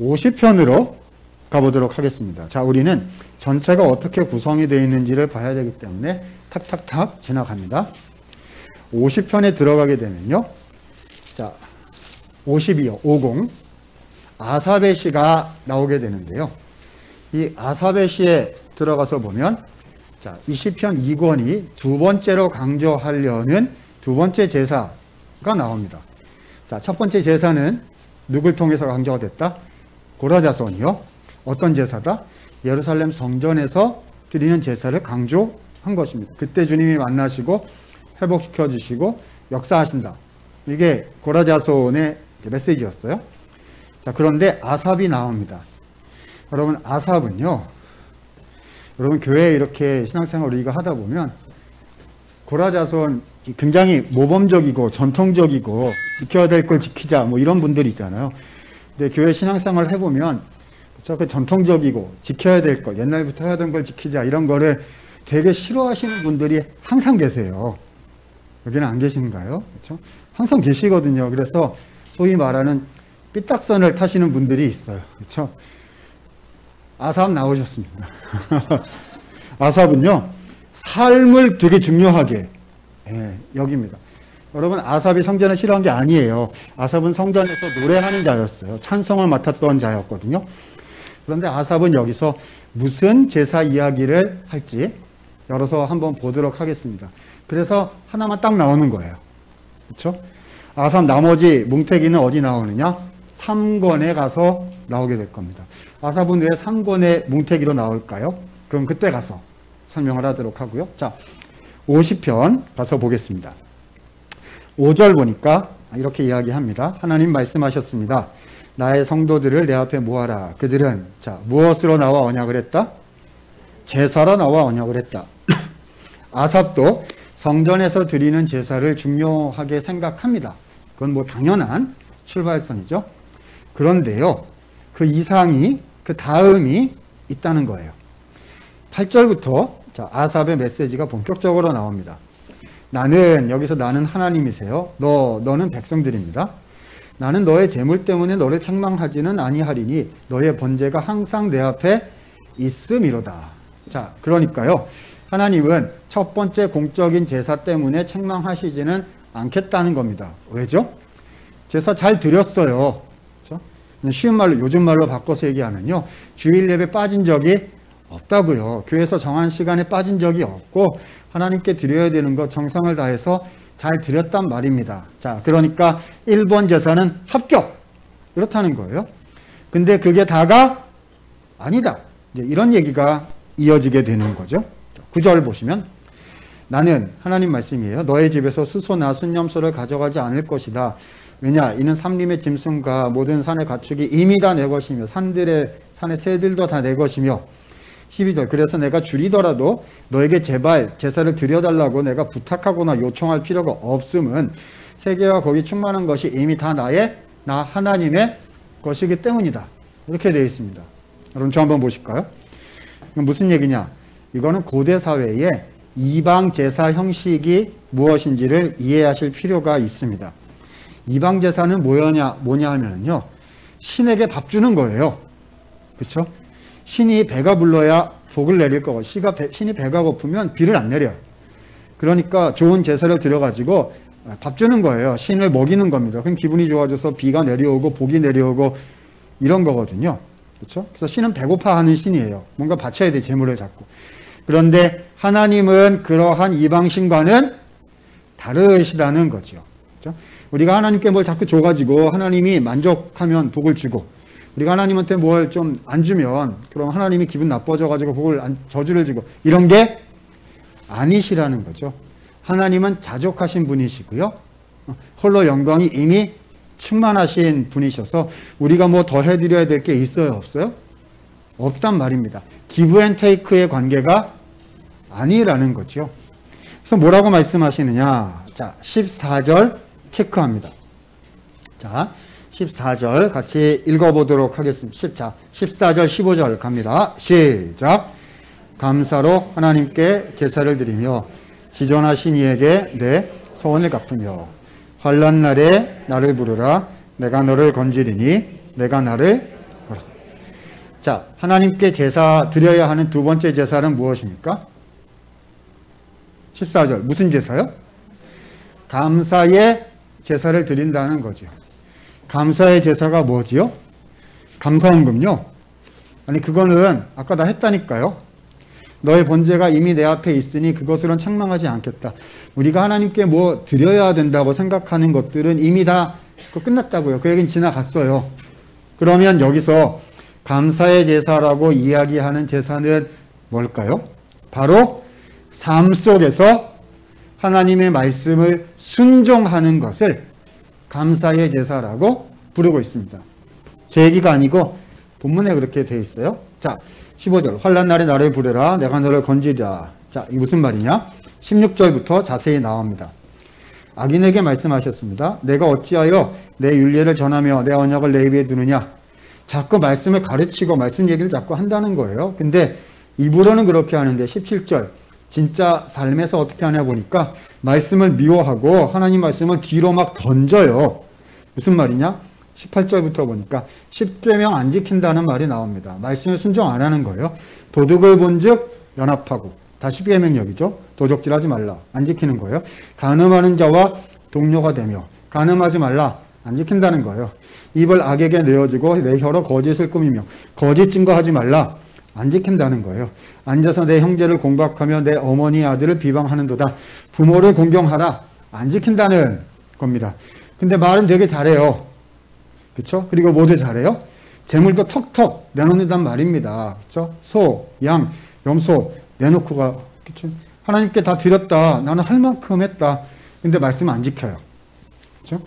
50편으로 가보도록 하겠습니다. 자, 우리는 전체가 어떻게 구성이 되어 있는지를 봐야 되기 때문에 탁탁탁 지나갑니다. 50편에 들어가게 되면요. 자, 52요, 50. 아사베시가 나오게 되는데요. 이 아사베시에 들어가서 보면, 자, 이 시편 2권이 두 번째로 강조하려는 두 번째 제사가 나옵니다. 자, 첫 번째 제사는 누굴 통해서 강조가 됐다? 고라자손이요. 어떤 제사다? 예루살렘 성전에서 드리는 제사를 강조한 것입니다. 그때 주님이 만나시고 회복시켜 주시고 역사하신다. 이게 고라자손의 메시지였어요. 자, 그런데 아삽이 나옵니다. 여러분, 아삽은요, 여러분 교회에 이렇게 신앙생활 우리가 하다 보면 고라자손 굉장히 모범적이고 전통적이고 지켜야 될 걸 지키자 뭐 이런 분들이 있잖아요. 근데 교회 신앙생활 해보면 그 전통적이고 지켜야 될 걸, 옛날부터 해야 되는 걸 지키자 이런 거를 되게 싫어하시는 분들이 항상 계세요. 여기는 안 계신가요? 그렇죠? 항상 계시거든요. 그래서 소위 말하는 삐딱선을 타시는 분들이 있어요. 그렇죠? 아삽 나오셨습니다. 아삽은요, 삶을 되게 중요하게 여깁니다. 여러분, 아삽이 성전을 싫어한 게 아니에요. 아삽은 성전에서 노래하는 자였어요. 찬송을 맡았던 자였거든요. 그런데 아삽은 여기서 무슨 제사 이야기를 할지 열어서 한번 보도록 하겠습니다. 그래서 하나만 딱 나오는 거예요. 그렇죠? 아삽 나머지 뭉태기는 어디 나오느냐? 3권에 가서 나오게 될 겁니다. 아삽은 왜 3권의 뭉태기로 나올까요? 그럼 그때 가서 설명을 하도록 하고요. 자, 50편 가서 보겠습니다. 5절 보니까 이렇게 이야기합니다. 하나님 말씀하셨습니다. 나의 성도들을 내 앞에 모아라. 그들은 자, 무엇으로 나와오냐 그랬다? 제사로 나와오냐 그랬다. 아삽도 성전에서 드리는 제사를 중요하게 생각합니다. 그건 뭐 당연한 출발선이죠. 그런데요, 그 이상이, 그 다음이 있다는 거예요. 8절부터 자, 아삽의 메시지가 본격적으로 나옵니다. 여기서 나는 하나님이세요. 너는 백성들입니다. 나는 너의 재물 때문에 너를 책망하지는 아니하리니 너의 번제가 항상 내 앞에 있음이로다. 자, 그러니까요, 하나님은 첫 번째 공적인 제사 때문에 책망하시지는 않겠다는 겁니다. 왜죠? 제사 잘 드렸어요. 그렇죠? 쉬운 말로, 요즘 말로 바꿔서 얘기하면요, 주일 예배 빠진 적이 없다고요. 교회에서 정한 시간에 빠진 적이 없고 하나님께 드려야 되는 것 정성을 다해서 잘 드렸단 말입니다. 자, 그러니까 1번 제사는 합격! 이렇다는 거예요. 근데 그게 다가 아니다. 이제 이런 얘기가 이어지게 되는 거죠. 9절 보시면, 나는, 하나님 말씀이에요. 너의 집에서 수소나 순념소를 가져가지 않을 것이다. 왜냐? 이는 삼림의 짐승과 모든 산의 가축이 이미 다 내 것이며 산의 새들도 다 내 것이며 12절, 그래서 내가 줄이더라도 너에게 제발 제사를 드려달라고 내가 부탁하거나 요청할 필요가 없음은 세계와 거기 충만한 것이 이미 다 나 하나님의 것이기 때문이다. 이렇게 되어 있습니다. 여러분, 저 한번 보실까요? 이건 무슨 얘기냐? 이거는 고대 사회의 이방 제사 형식이 무엇인지를 이해하실 필요가 있습니다. 이방 제사는 뭐냐 하면요, 신에게 밥 주는 거예요. 그렇죠? 신이 배가 불러야 복을 내릴 거고, 신이 배가 고프면 비를 안 내려요. 그러니까 좋은 제사를 드려가지고 밥 주는 거예요. 신을 먹이는 겁니다. 그럼 기분이 좋아져서 비가 내려오고 복이 내려오고 이런 거거든요. 그렇죠? 그래서 신은 배고파하는 신이에요. 뭔가 바쳐야 돼, 재물을 자꾸. 그런데 하나님은 그러한 이방신과는 다르시다는 거죠. 그렇죠? 우리가 하나님께 뭘 자꾸 줘가지고 하나님이 만족하면 복을 주고, 우리가 하나님한테 뭘 좀 안 주면 그럼 하나님이 기분 나빠져가지고 저주를 주고, 이런 게 아니시라는 거죠. 하나님은 자족하신 분이시고요, 홀로 영광이 이미 충만하신 분이셔서 우리가 뭐 더 해드려야 될 게 있어요, 없어요? 없단 말입니다. 기브 앤 테이크의 관계가 아니라는 거죠. 그래서 뭐라고 말씀하시느냐? 자, 14절 체크합니다. 자, 14절 같이 읽어보도록 하겠습니다. 14절 15절 갑니다. 시작. 감사로 하나님께 제사를 드리며 지존하신 이에게 내 소원을 갚으며 환난 날에 나를 부르라. 내가 너를 건지리니 내가 나를 자, 하나님께 제사 드려야 하는 두 번째 제사는 무엇입니까? 14절. 무슨 제사요? 감사의 제사를 드린다는 거죠. 감사의 제사가 뭐지요? 감사헌금요? 아니, 그거는 아까 다 했다니까요. 너의 번제가 이미 내 앞에 있으니 그것으로는 책망하지 않겠다. 우리가 하나님께 뭐 드려야 된다고 생각하는 것들은 이미 다 끝났다고요. 그 얘기는 지나갔어요. 그러면 여기서 감사의 제사라고 이야기하는 제사는 뭘까요? 바로 삶 속에서 하나님의 말씀을 순종하는 것을 감사의 제사라고 부르고 있습니다. 제 얘기가 아니고 본문에 그렇게 되어 있어요. 자, 15절. 환난 날에 나를 부르라. 내가 너를 건지리라. 자, 이게 무슨 말이냐? 16절부터 자세히 나옵니다. 악인에게 말씀하셨습니다. 내가 어찌하여 내 율례를 전하며 내 언약을 내 입에 두느냐? 자꾸 말씀을 가르치고 말씀 얘기를 자꾸 한다는 거예요. 근데 입으로는 그렇게 하는데 17절. 진짜 삶에서 어떻게 하냐 보니까 말씀을 미워하고 하나님 말씀을 뒤로 막 던져요. 무슨 말이냐? 18절부터 보니까 10계명 안 지킨다는 말이 나옵니다. 말씀을 순종 안 하는 거예요. 도둑을 본즉 연합하고 다 10계명역이죠. 도적질하지 말라. 안 지키는 거예요. 간음하는 자와 동료가 되며 간음하지 말라. 안 지킨다는 거예요. 입을 악에게 내어주고 내 혀로 거짓을 꾸미며 거짓 증거하지 말라. 안 지킨다는 거예요. 앉아서 내 형제를 공박하며 내 어머니 아들을 비방하는도다. 부모를 공경하라. 안 지킨다는 겁니다. 근데 말은 되게 잘해요. 그렇죠? 그리고 뭐도 잘해요? 재물도 턱턱 내놓는단 말입니다. 그렇죠? 소, 양, 염소 내놓고 가. 그렇죠? 하나님께 다 드렸다. 나는 할 만큼 했다. 근데 말씀 안 지켜요. 그렇죠?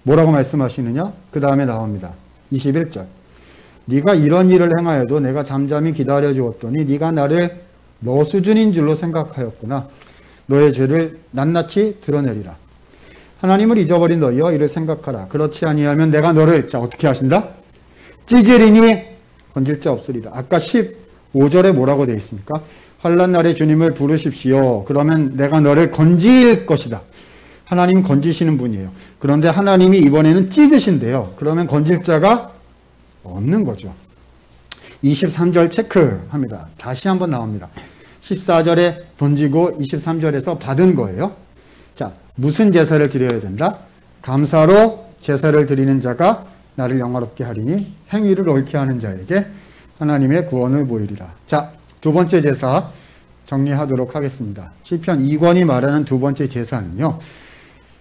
뭐라고 말씀하시느냐? 그 다음에 나옵니다. 21절. 네가 이런 일을 행하여도 내가 잠잠히 기다려 주었더니 네가 나를 너 수준인 줄로 생각하였구나. 너의 죄를 낱낱이 드러내리라. 하나님을 잊어버린 너희여 이를 생각하라. 그렇지 아니하면 내가 너를 자 어떻게 하신다? 찌질이니 건질 자 없으리라. 아까 15절에 뭐라고 되어 있습니까? 환난 날에 주님을 부르십시오. 그러면 내가 너를 건질 것이다. 하나님 건지시는 분이에요. 그런데 하나님이 이번에는 찢으신대요. 그러면 건질 자가 없는 거죠. 23절 체크합니다. 다시 한번 나옵니다. 14절에 던지고 23절에서 받은 거예요. 자, 무슨 제사를 드려야 된다? 감사로 제사를 드리는 자가 나를 영화롭게 하리니 행위를 옳게 하는 자에게 하나님의 구원을 보이리라. 자, 두 번째 제사 정리하도록 하겠습니다. 시편 2권이 말하는 두 번째 제사는요.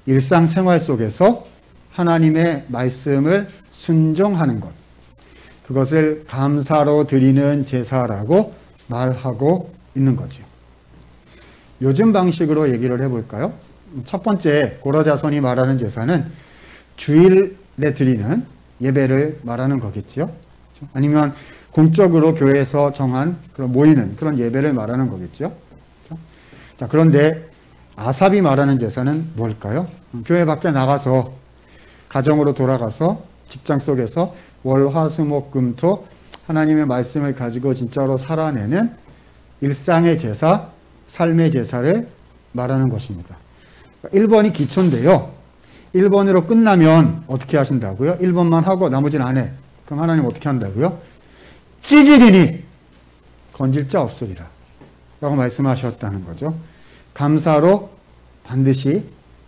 일상생활 속에서 하나님의 말씀을 순종하는 것. 그것을 감사로 드리는 제사라고 말하고 있는 거죠. 요즘 방식으로 얘기를 해볼까요? 첫 번째 고라자손이 말하는 제사는 주일에 드리는 예배를 말하는 거겠죠. 아니면 공적으로 교회에서 정한 그런 모이는 그런 예배를 말하는 거겠죠. 자, 그런데 아삽이 말하는 제사는 뭘까요? 교회 밖에 나가서 가정으로 돌아가서 직장 속에서 월, 화, 수, 목, 금, 토 하나님의 말씀을 가지고 진짜로 살아내는 일상의 제사, 삶의 제사를 말하는 것입니다. 1번이 기초인데요. 1번으로 끝나면 어떻게 하신다고요? 1번만 하고 나머지는 안 해. 그럼 하나님 어떻게 한다고요? 찌질이니 건질 자 없으리라 라고 말씀하셨다는 거죠. 감사로 반드시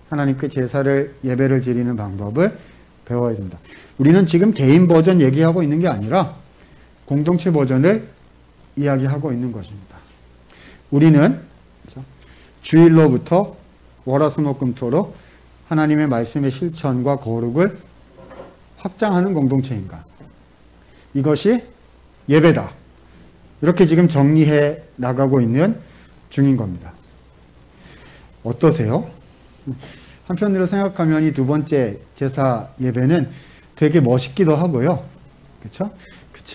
하나님께 제사를 예배를 드리는 방법을 배워야 된다. 우리는 지금 개인 버전 얘기하고 있는 게 아니라 공동체 버전을 이야기하고 있는 것입니다. 우리는 주일로부터 월화수목금토로 하나님의 말씀의 실천과 거룩을 확장하는 공동체인가? 이것이 예배다. 이렇게 지금 정리해 나가고 있는 중인 겁니다. 어떠세요? 한편으로 생각하면 이 두 번째 제사 예배는 되게 멋있기도 하고요. 그렇죠?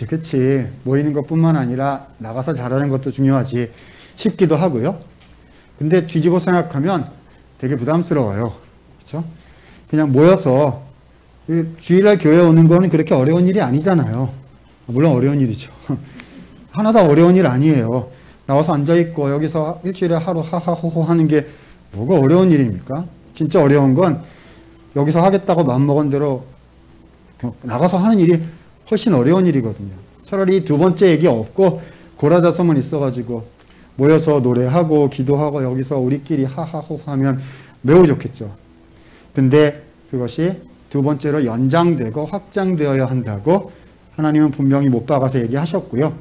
그치. 모이는 것뿐만 아니라 나가서 잘하는 것도 중요하지 싶기도 하고요. 근데 뒤집어 생각하면 되게 부담스러워요. 그렇죠? 그냥 모여서 주일날 교회 오는 거는 그렇게 어려운 일이 아니잖아요. 물론 어려운 일이죠. 하나도 어려운 일 아니에요. 나와서 앉아있고 여기서 일주일에 하루 하하호호 하는 게 뭐가 어려운 일입니까? 진짜 어려운 건 여기서 하겠다고 마음먹은 대로 나가서 하는 일이 훨씬 어려운 일이거든요. 차라리 두 번째 얘기 없고 고라자소만 있어가지고 모여서 노래하고 기도하고 여기서 우리끼리 하하호 하면 매우 좋겠죠. 근데 그것이 두 번째로 연장되고 확장되어야 한다고 하나님은 분명히 못 박아서 얘기하셨고요.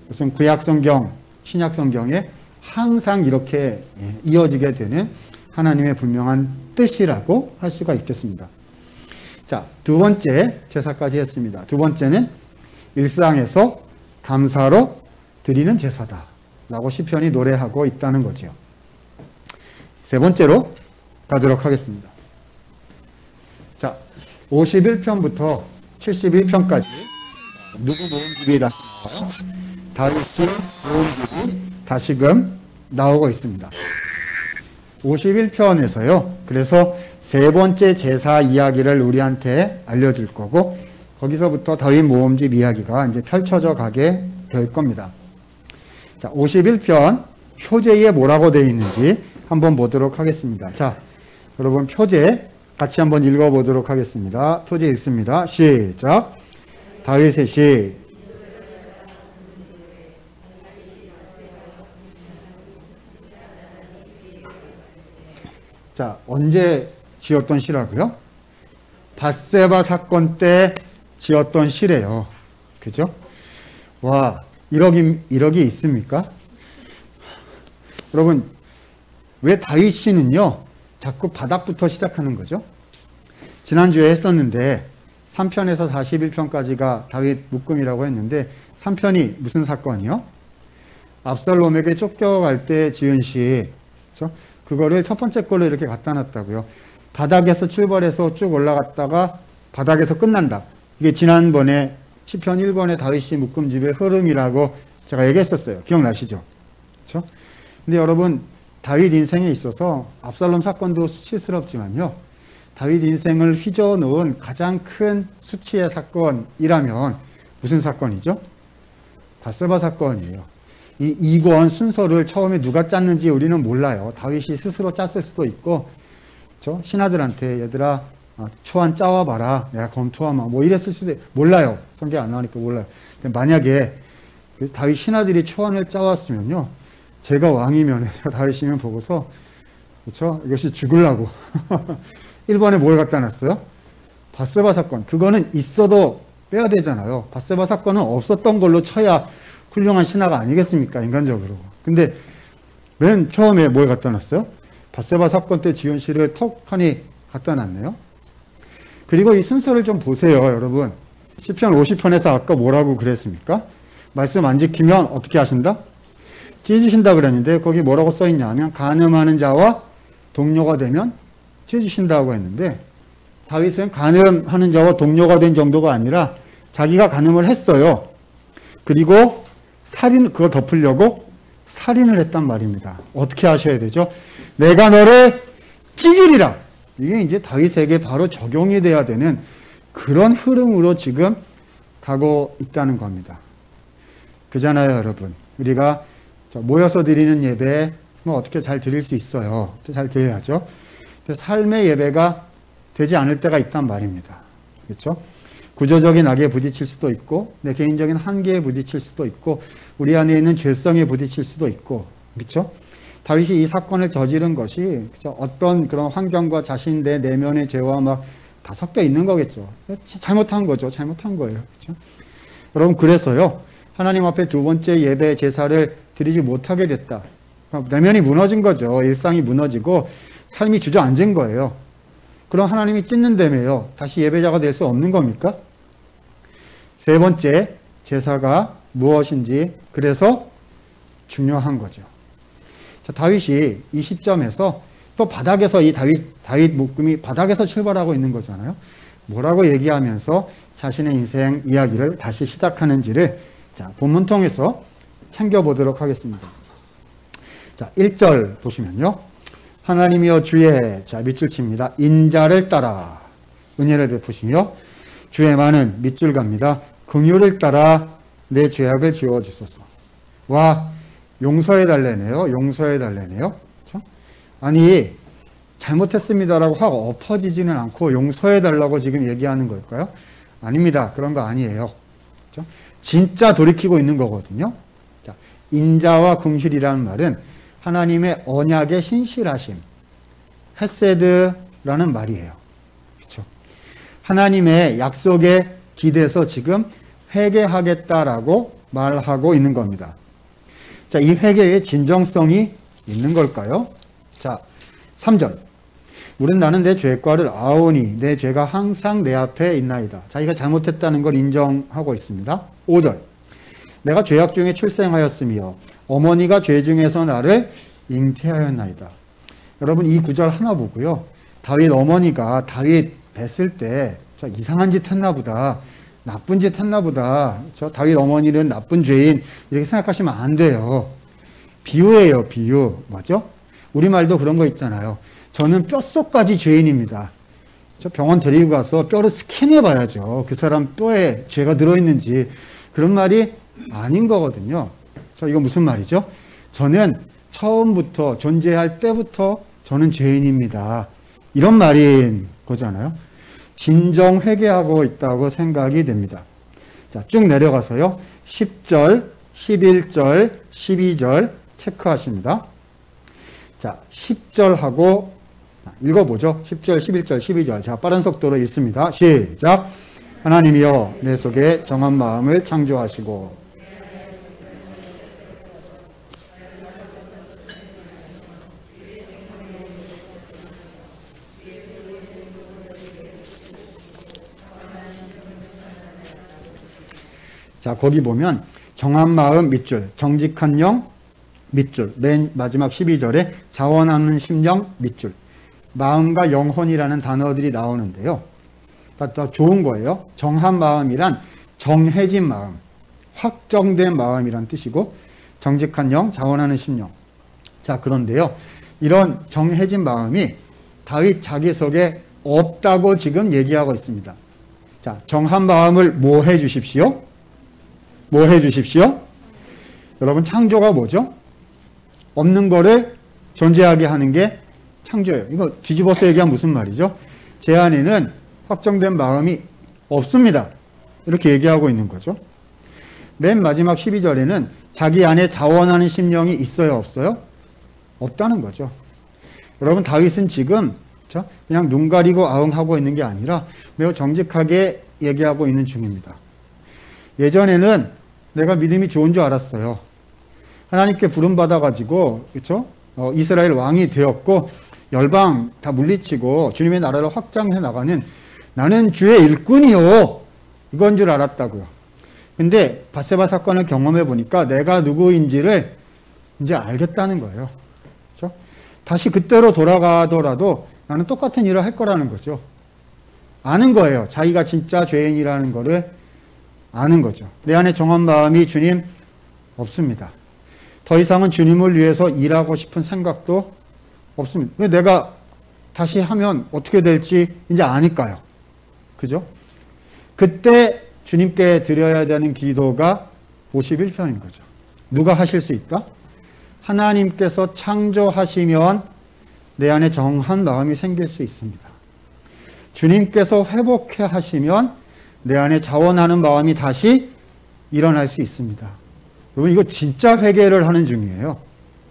무슨 구약성경, 신약성경에 항상 이렇게 이어지게 되는 하나님의 분명한 뜻이라고 할 수가 있겠습니다. 자, 두 번째 제사까지 했습니다. 두 번째는 일상에서 감사로 드리는 제사다 라고 시편이 노래하고 있다는 거죠. 세 번째로 가도록 하겠습니다. 자, 51편부터 71편까지 누구 모음집이 나와요? 다윗의 모음집이 다시금 나오고 있습니다. 51편에서요. 그래서 세 번째 제사 이야기를 우리한테 알려줄 거고 거기서부터 다윗 모음집 이야기가 이제 펼쳐져 가게 될 겁니다. 자, 51편 표제에 뭐라고 되어 있는지 한번 보도록 하겠습니다. 자, 여러분 표제 같이 한번 읽어보도록 하겠습니다. 표제 읽습니다. 시작. 다윗의 시. 자, 언제 지었던 시라고요? 밧세바 사건 때 지었던 시래요. 그죠? 와, 1억이 있습니까? 여러분, 왜 다윗 시는요, 자꾸 바닥부터 시작하는 거죠? 지난주에 했었는데, 3편에서 41편까지가 다윗 묶음이라고 했는데, 3편이 무슨 사건이요? 압살롬에게 쫓겨갈 때 지은 시, 그렇죠? 그거를 첫 번째 걸로 이렇게 갖다 놨다고요. 바닥에서 출발해서 쭉 올라갔다가 바닥에서 끝난다. 이게 지난번에 시편 1권의 다윗이 묶음집의 흐름이라고 제가 얘기했었어요. 기억나시죠? 그렇죠? 근데 여러분, 다윗 인생에 있어서 압살롬 사건도 수치스럽지만요. 다윗 인생을 휘저어놓은 가장 큰 수치의 사건이라면 무슨 사건이죠? 밧세바 사건이에요. 이 2권 순서를 처음에 누가 짰는지 우리는 몰라요. 다윗이 스스로 짰을 수도 있고, 그렇죠? 신하들한테 얘들아 초안 짜와봐라. 내가 검토하마. 뭐 이랬을 수도 몰라요. 성경 안 나오니까 몰라요. 근데 만약에 다윗 신하들이 초안을 짜왔으면요, 제가 왕이면 다윗이면 보고서, 그렇죠? 이것이 죽으려고 1번에 뭘 갖다 놨어요? 밧세바 사건. 그거는 있어도 빼야 되잖아요. 밧세바 사건은 없었던 걸로 쳐야 훌륭한 신하가 아니겠습니까? 인간적으로. 근데 맨 처음에 뭘 갖다 놨어요? 밧세바 사건 때 지은 시를 턱하니 갖다 놨네요. 그리고 이 순서를 좀 보세요, 여러분. 시편 50편에서 아까 뭐라고 그랬습니까? 말씀 안 지키면 어떻게 하신다? 찢으신다 그랬는데 거기 뭐라고 써 있냐면 간음하는 자와 동료가 되면 찢으신다고 했는데 다윗은 간음하는 자와 동료가 된 정도가 아니라 자기가 간음을 했어요. 그리고 그거 덮으려고 살인을 했단 말입니다. 어떻게 하셔야 되죠? 내가 너를 찢으리라. 이게 이제 다윗에게 바로 적용이 돼야 되는 그런 흐름으로 지금 가고 있다는 겁니다. 그잖아요, 여러분. 우리가 모여서 드리는 예배 뭐 어떻게 잘 드릴 수 있어요. 잘 드려야죠. 삶의 예배가 되지 않을 때가 있단 말입니다. 그렇죠? 구조적인 악에 부딪힐 수도 있고 내 개인적인 한계에 부딪힐 수도 있고 우리 안에 있는 죄성에 부딪힐 수도 있고, 그렇죠? 다윗이 이 사건을 저지른 것이, 그렇죠? 어떤 그런 환경과 자신의 내면의 죄와 막 다 섞여 있는 거겠죠. 잘못한 거죠. 잘못한 거예요. 그렇죠? 여러분, 그래서요, 하나님 앞에 두 번째 예배 제사를 드리지 못하게 됐다. 내면이 무너진 거죠. 일상이 무너지고 삶이 주저앉은 거예요. 그럼 하나님이 찢는다며요. 다시 예배자가 될 수 없는 겁니까? 세 번째 제사가 무엇인지 그래서 중요한 거죠. 자, 다윗이 이 시점에서 또 바닥에서 이 다윗 묶음이 바닥에서 출발하고 있는 거잖아요. 뭐라고 얘기하면서 자신의 인생 이야기를 다시 시작하는지를 자, 본문 통해서 챙겨보도록 하겠습니다. 자, 1절 보시면요. 하나님이여 주의, 자, 밑줄 칩니다. 인자를 따라 은혜를 베푸시며 주의 많은 밑줄 갑니다. 긍휼을 따라 내 죄악을 지워주소서. 와, 용서해 달래네요. 용서해 달래네요. 그렇죠? 아니, 잘못했습니다라고 확 엎어지지는 않고 용서해 달라고 지금 얘기하는 걸까요? 아닙니다. 그런 거 아니에요. 그렇죠? 진짜 돌이키고 있는 거거든요. 자, 인자와 궁실이라는 말은 하나님의 언약의 신실하심, 헤세드라는 말이에요. 그렇죠? 하나님의 약속에 기대서 지금 회개하겠다라고 말하고 있는 겁니다. 자, 이 회개의 진정성이 있는 걸까요? 자, 3절. 우린 나는 내 죄과를 아오니 내 죄가 항상 내 앞에 있나이다. 자기가 잘못했다는 걸 인정하고 있습니다. 5절. 내가 죄악 중에 출생하였으며 어머니가 죄 중에서 나를 잉태하였나이다. 여러분 이 구절 하나 보고요. 다윗 어머니가 다윗 뵀을 때 저 이상한 짓 했나 보다. 나쁜 짓 했나 보다. 저 다윗 어머니는 나쁜 죄인 이렇게 생각하시면 안 돼요. 비유예요. 비유. 맞죠? 우리말도 그런 거 있잖아요. 저는 뼛속까지 죄인입니다. 저 병원 데리고 가서 뼈를 스캔해 봐야죠. 그 사람 뼈에 죄가 들어있는지. 그런 말이 아닌 거거든요. 이거 무슨 말이죠? 저는 처음부터 존재할 때부터 저는 죄인입니다. 이런 말인 거잖아요. 진정 회개하고 있다고 생각이 됩니다. 자, 쭉 내려가서요. 10절, 11절, 12절 체크하십니다. 자, 10절하고 읽어보죠. 10절, 11절, 12절. 자, 빠른 속도로 읽습니다. 시작. 하나님이여 내 속에 정한 마음을 창조하시고 자, 거기 보면 정한 마음 밑줄, 정직한 영 밑줄, 맨 마지막 12절에 자원하는 심령 밑줄, 마음과 영혼이라는 단어들이 나오는데요. 더 좋은 거예요. 정한 마음이란 정해진 마음, 확정된 마음이란 뜻이고 정직한 영, 자원하는 심령. 자, 그런데요. 이런 정해진 마음이 다윗 자기 속에 없다고 지금 얘기하고 있습니다. 자, 정한 마음을 뭐 해 주십시오? 뭐 해 주십시오? 여러분 창조가 뭐죠? 없는 거를 존재하게 하는 게 창조예요. 이거 뒤집어서 얘기하면 무슨 말이죠? 제 안에는 확정된 마음이 없습니다. 이렇게 얘기하고 있는 거죠. 맨 마지막 12절에는 자기 안에 자원하는 심령이 있어요, 없어요? 없다는 거죠. 여러분 다윗은 지금 그냥 눈 가리고 아웅하고 있는 게 아니라 매우 정직하게 얘기하고 있는 중입니다. 예전에는 내가 믿음이 좋은 줄 알았어요. 하나님께 부름받아가지고, 그쵸? 이스라엘 왕이 되었고, 열방 다 물리치고, 주님의 나라를 확장해 나가는 나는 주의 일꾼이요. 이건 줄 알았다고요. 근데, 밧세바 사건을 경험해 보니까 내가 누구인지를 이제 알겠다는 거예요. 그쵸? 다시 그때로 돌아가더라도 나는 똑같은 일을 할 거라는 거죠. 아는 거예요. 자기가 진짜 죄인이라는 거를 아는 거죠. 내 안에 정한 마음이 주님 없습니다. 더 이상은 주님을 위해서 일하고 싶은 생각도 없습니다. 내가 다시 하면 어떻게 될지 이제 아니까요. 그죠? 그때 주님께 드려야 되는 기도가 51편인 거죠. 누가 하실 수 있다? 하나님께서 창조하시면 내 안에 정한 마음이 생길 수 있습니다. 주님께서 회복해 하시면 내 안에 자원하는 마음이 다시 일어날 수 있습니다. 여러분 이거 진짜 회개를 하는 중이에요.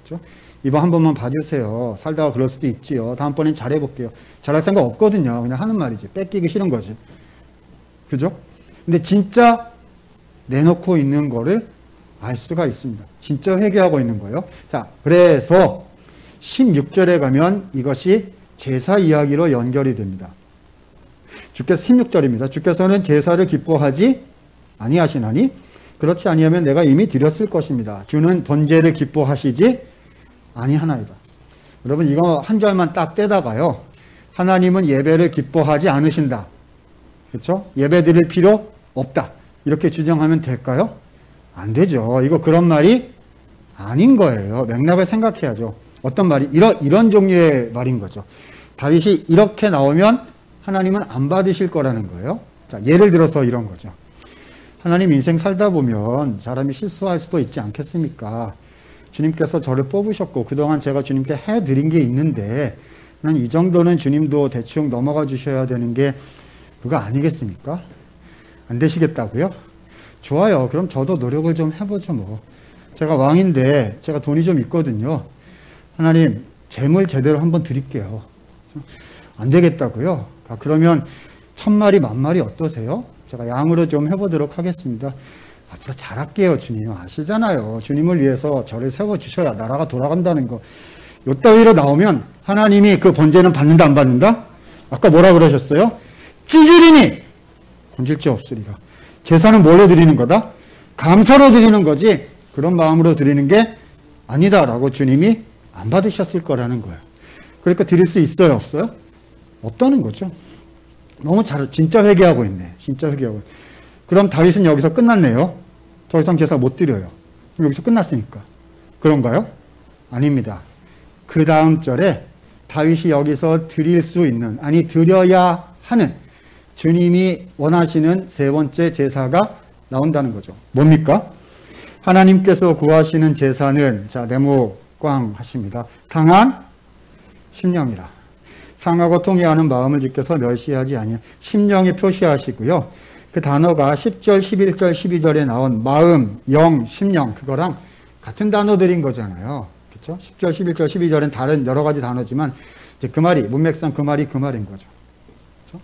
그렇죠? 이번 한 번만 봐주세요. 살다가 그럴 수도 있지요. 다음번엔 잘해볼게요. 잘할 생각 없거든요. 그냥 하는 말이지. 뺏기기 싫은 거지. 그죠? 근데 진짜 내놓고 있는 거를 알 수가 있습니다. 진짜 회개하고 있는 거예요. 자, 그래서 16절에 가면 이것이 제사 이야기로 연결이 됩니다. 주께서 16절입니다. 주께서는 제사를 기뻐하지 아니하시나니 그렇지 아니하면 내가 이미 드렸을 것입니다. 주는 번제를 기뻐하시지 아니하나이다. 여러분 이거 한 절만 딱 떼다가요. 하나님은 예배를 기뻐하지 않으신다. 그렇죠? 예배 드릴 필요 없다. 이렇게 주장하면 될까요? 안 되죠. 이거 그런 말이 아닌 거예요. 맥락을 생각해야죠. 어떤 말이 이런 종류의 말인 거죠. 다윗이 이렇게 나오면 하나님은 안 받으실 거라는 거예요. 자, 예를 들어서 이런 거죠. 하나님 인생 살다 보면 사람이 실수할 수도 있지 않겠습니까? 주님께서 저를 뽑으셨고 그동안 제가 주님께 해드린 게 있는데 이 정도는 주님도 대충 넘어가 주셔야 되는 게 그거 아니겠습니까? 안 되시겠다고요? 좋아요. 그럼 저도 노력을 좀 해보죠 뭐. 제가 왕인데 제가 돈이 좀 있거든요. 하나님 재물 제대로 한번 드릴게요. 안 되겠다고요? 그러면 1000마리, 10,000마리 어떠세요? 제가 양으로 좀 해보도록 하겠습니다. 앞으로 잘할게요 주님. 아시잖아요. 주님을 위해서 저를 세워주셔야 나라가 돌아간다는 거. 요따위로 나오면 하나님이 그 번제는 받는다 안 받는다? 아까 뭐라 그러셨어요? 찌질이니 본질지 없으리라. 제사는 뭘로 드리는 거다? 감사로 드리는 거지 그런 마음으로 드리는 게 아니다라고 주님이 안 받으셨을 거라는 거예요. 그러니까 드릴 수 있어요 없어요? 없다는 거죠. 너무 진짜 회개하고 있네. 진짜 회개하고. 그럼 다윗은 여기서 끝났네요. 더 이상 제사 못 드려요. 그럼 여기서 끝났으니까. 그런가요? 아닙니다. 그 다음 절에 다윗이 여기서 드릴 수 있는, 아니 드려야 하는 주님이 원하시는 세 번째 제사가 나온다는 거죠. 뭡니까? 하나님께서 구하시는 제사는, 자, 네모꽝 하십니다. 상한 심령이라. 상하고 통회하는 마음을 주께서 멸시하지 아니하. 심령에 표시하시고요. 그 단어가 10절, 11절, 12절에 나온 마음, 영, 심령, 그거랑 같은 단어들인 거잖아요. 그렇죠? 10절, 11절, 12절은 다른 여러 가지 단어지만 이제 그 말이, 문맥상 그 말인 거죠. 그렇죠?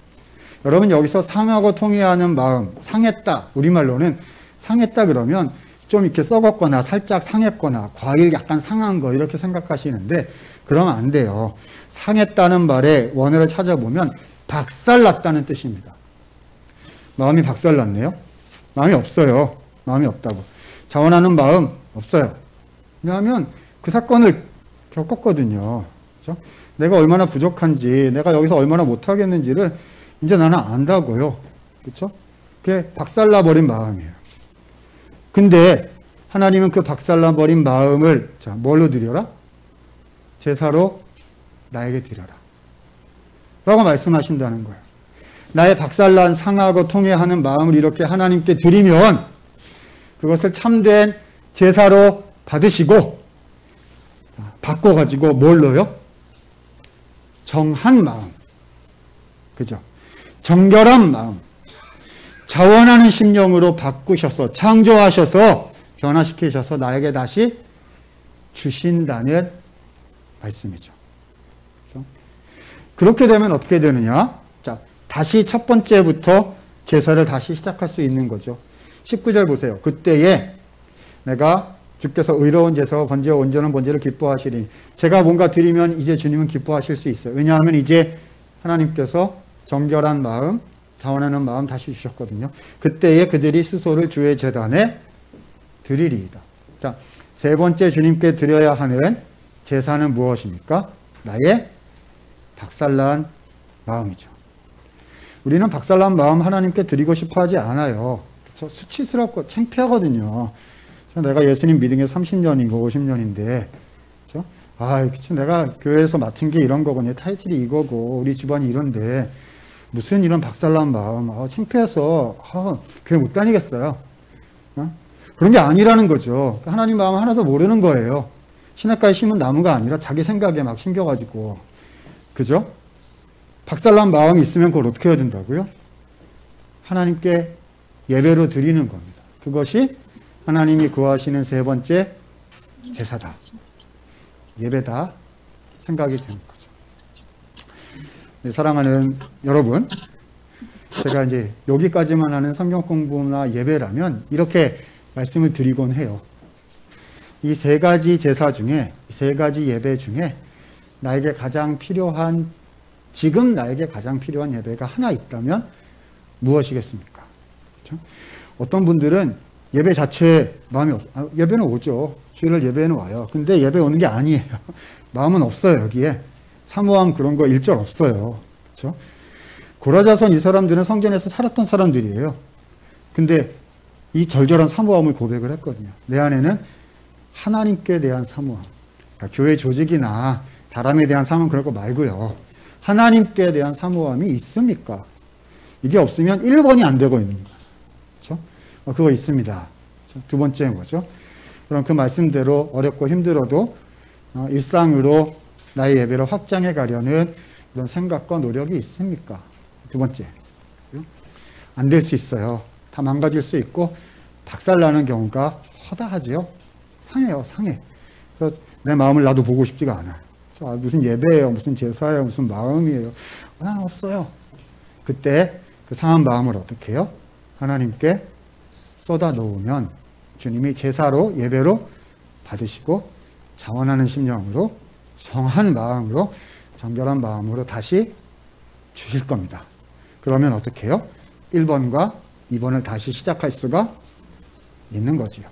여러분 여기서 상하고 통회하는 마음, 상했다. 우리말로는 상했다 그러면 좀 이렇게 썩었거나 살짝 상했거나 과일 약간 상한 거 이렇게 생각하시는데 그러면 안 돼요. 상했다는 말의 원어를 찾아보면 박살났다는 뜻입니다. 마음이 박살났네요? 마음이 없어요. 마음이 없다고. 자원하는 마음 없어요. 왜냐하면 그 사건을 겪었거든요. 그렇죠? 내가 얼마나 부족한지, 내가 여기서 얼마나 못하겠는지를 이제 나는 안다고요. 그렇죠? 그게 박살나버린 마음이에요. 근데 하나님은 그 박살나버린 마음을 자 뭘로 드려라? 제사로 나에게 드려라. 라고 말씀하신다는 거예요. 나의 박살난 상하고 통회하는 마음을 이렇게 하나님께 드리면 그것을 참된 제사로 받으시고 바꿔가지고 뭘로요? 정한 마음. 그죠? 정결한 마음. 자원하는 심령으로 바꾸셔서 창조하셔서 변화시키셔서 나에게 다시 주신다는 말씀이죠. 그렇죠? 그렇게 되면 어떻게 되느냐? 자, 다시 첫 번째부터 제사를 다시 시작할 수 있는 거죠. 19절 보세요. 그때에 내가 주께서 의로운 제사와 번제와 온전한 번제를 기뻐하시리니 제가 뭔가 드리면 이제 주님은 기뻐하실 수 있어요. 왜냐하면 이제 하나님께서 정결한 마음, 자원하는 마음 다시 주셨거든요. 그때에 그들이 수소를 주의 제단에 드리리이다. 자, 세 번째 주님께 드려야 하는 제사는 무엇입니까? 나의 박살난 마음이죠. 우리는 박살난 마음 하나님께 드리고 싶어 하지 않아요. 그렇죠? 수치스럽고 창피하거든요. 내가 예수님 믿은 게 30년이고 50년인데, 그렇죠? 그쵸? 내가 교회에서 맡은 게 이런 거고, 내 타이틀이 이거고, 우리 집안이 이런데, 무슨 이런 박살난 마음, 창피해서, 교회 못 다니겠어요. 그런 게 아니라는 거죠. 하나님 마음 하나도 모르는 거예요. 시냇가에 심은 나무가 아니라 자기 생각에 막 심겨가지고. 그죠? 박살난 마음이 있으면 그걸 어떻게 해야 된다고요? 하나님께 예배로 드리는 겁니다. 그것이 하나님이 구하시는 세 번째 제사다. 예배다. 생각이 되는 거죠. 네, 사랑하는 여러분, 제가 이제 여기까지만 하는 성경 공부나 예배라면 이렇게 말씀을 드리곤 해요. 이 세 가지 제사 중에, 세 가지 예배 중에 나에게 가장 필요한, 지금 나에게 가장 필요한 예배가 하나 있다면 무엇이겠습니까? 그렇죠? 어떤 분들은 예배 자체에 마음이 예배는 오죠. 주일날 예배는 와요. 근데 예배 오는 게 아니에요. 마음은 없어요, 여기에. 사모함 그런 거 일절 없어요. 그렇죠? 고라자손 이 사람들은 성전에서 살았던 사람들이에요. 근데 이 절절한 사모함을 고백을 했거든요. 내 안에는 하나님께 대한 사모함. 그러니까 교회 조직이나 사람에 대한 사모함 그럴 거 말고요. 하나님께 대한 사모함이 있습니까? 이게 없으면 1번이 안 되고 있는 거예요. 그렇죠? 그거 있습니다. 두 번째는 뭐죠? 그럼 그 말씀대로 어렵고 힘들어도 일상으로 나의 예배를 확장해 가려는 그런 생각과 노력이 있습니까? 두 번째. 안 될 수 있어요. 다 망가질 수 있고 박살나는 경우가 허다하지요. 상해요, 상해. 그래서 내 마음을 나도 보고 싶지가 않아요. 무슨 예배예요, 무슨 제사예요, 무슨 마음이에요. 난 없어요. 그때 그 상한 마음을 어떻게 해요? 하나님께 쏟아 놓으면 주님이 제사로, 예배로 받으시고 자원하는 심령으로, 정한 마음으로, 정결한 마음으로 다시 주실 겁니다. 그러면 어떻게 해요? 1번과 2번을 다시 시작할 수가 있는 거지요.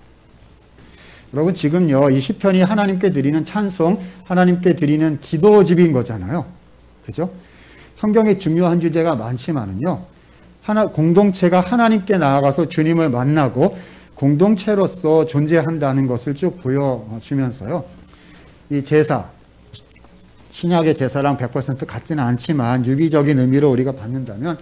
여러분, 지금요, 이 시편이 하나님께 드리는 찬송, 하나님께 드리는 기도집인 거잖아요. 그죠? 성경에 중요한 주제가 많지만은요, 공동체가 하나님께 나아가서 주님을 만나고 공동체로서 존재한다는 것을 쭉 보여주면서요, 이 제사, 신약의 제사랑 100% 같지는 않지만 유기적인 의미로 우리가 받는다면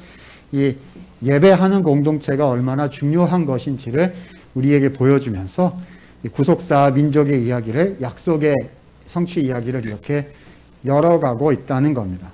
이 예배하는 공동체가 얼마나 중요한 것인지를 우리에게 보여주면서 이 구속사 민족의 이야기를, 약속의 성취 이야기를 이렇게 열어가고 있다는 겁니다.